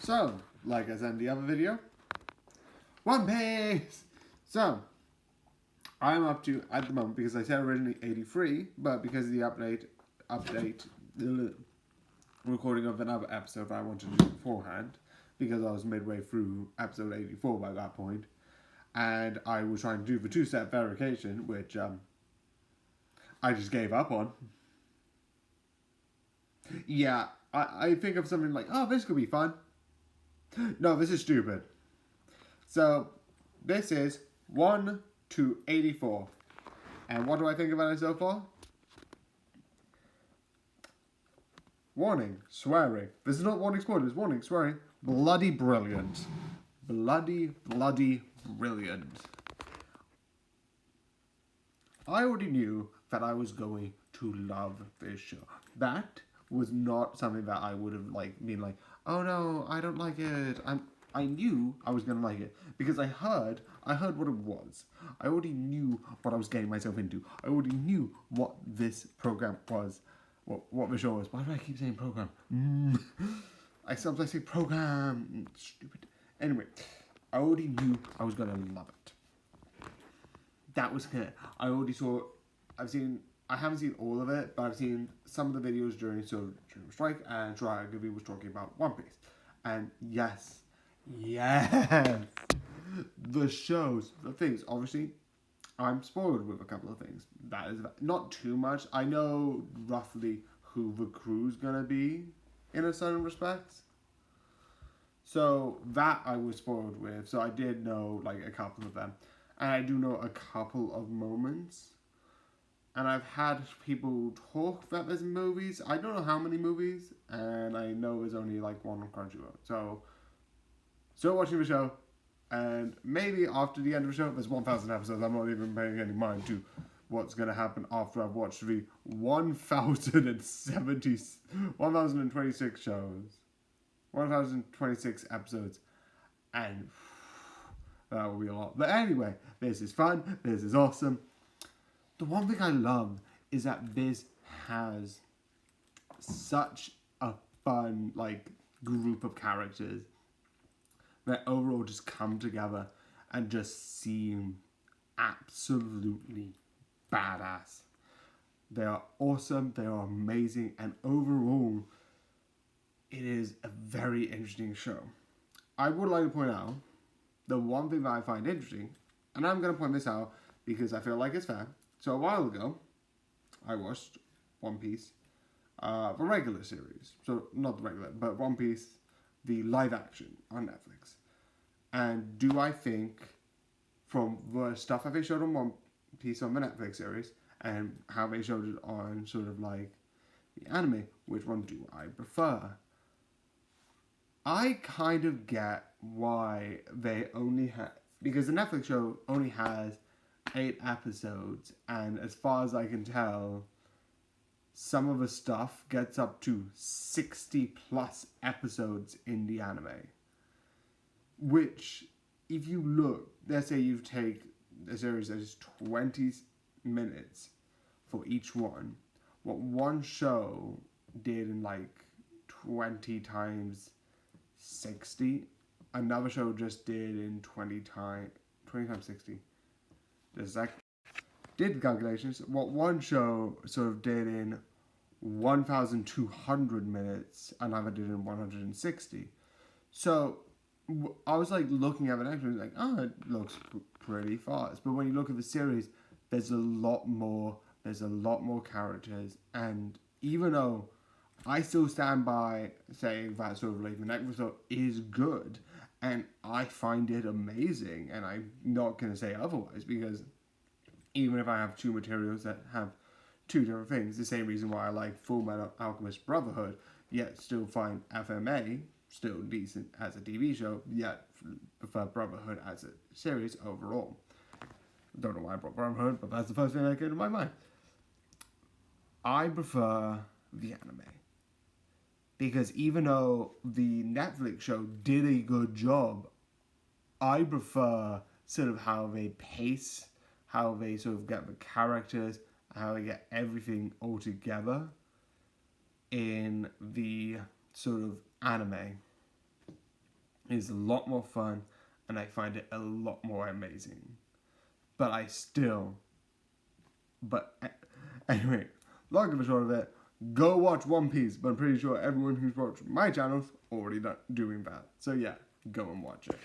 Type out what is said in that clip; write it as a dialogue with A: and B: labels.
A: So, like I said in the other video, One Piece! So, I'm up to, at the moment, because I said originally 83, but because of the the recording of another episode I wanted to do beforehand, because I was midway through episode 84 by that point, and I was trying to do the two-step verification, which I just gave up on. Yeah, I think of something like, oh, this could be fun. No, this is stupid. So, this is 1 to 84. And what do I think about it so far? Warning, swearing. This is not warning spoilers, warning, swearing. Bloody brilliant. Bloody brilliant. I already knew that I was going to love this show. That was not something that I would have been like, oh no, I don't like it. I knew I was gonna like it because I heard what it was. I already knew what I was getting myself into. I already knew what this program was, what the show was. Why do I keep saying program? I sometimes say program. Stupid. Anyway, I already knew I was gonna love it. That was clear. I haven't seen all of it, but I've seen some of the videos during the strike, and Dragovi was talking about One Piece. And yes, the things, obviously, I'm spoiled with a couple of things. That is not too much. I know roughly who the crew's gonna be, in a certain respects. So that I was spoiled with, so I did know a couple of them. And I do know a couple of moments. And I've had people talk that there's movies. I don't know how many movies. And I know there's only one on Crunchyroll. So, still watching the show. And maybe after the end of the show, there's 1,000 episodes. I'm not even paying any mind to what's going to happen after I've watched the 1,026 shows. 1,026 episodes. And that will be a lot. But anyway, this is fun. This is awesome. The one thing I love is that this has such a fun, group of characters that overall just come together and just seem absolutely badass. They are awesome. They are amazing. And overall, it is a very interesting show. I would like to point out the one thing that I find interesting, and I'm going to point this out because I feel like it's fair. So a while ago, I watched One Piece, the regular series. So not the regular, but One Piece, the live action on Netflix. And do I think, from the stuff that they showed on One Piece on the Netflix series, and how they showed it on the anime, which one do I prefer? I kind of get why they only have, because the Netflix show only has 8 episodes, and as far as I can tell, some of the stuff gets up to 60 plus episodes in the anime. Which, if you look, let's say you take a series that is 20 minutes for each one, what one show did in 20 times 60, another show just did in 20 times 60. Did the calculations. What one show sort of did in 1,200 minutes, another did in 160. So I was looking at it and oh, it looks pretty fast. But when you look at the series, there's a lot more characters, and even though I still stand by saying that the next episode is good, and I find it amazing, and I'm not going to say otherwise, because even if I have two materials that have two different things, the same reason why I like Full Metal Alchemist Brotherhood, yet still find FMA still decent as a TV show, yet prefer Brotherhood as a series overall. Don't know why I brought Brotherhood, but that's the first thing that came to my mind. I prefer the anime. Because even though the Netflix show did a good job, I prefer how they pace, how they get the characters, how they get everything all together in the anime. is a lot more fun, and I find it a lot more amazing. But anyway, long of a short of it, go watch One Piece. But I'm pretty sure everyone who's watched my channel's already doing that. So yeah, go and watch it.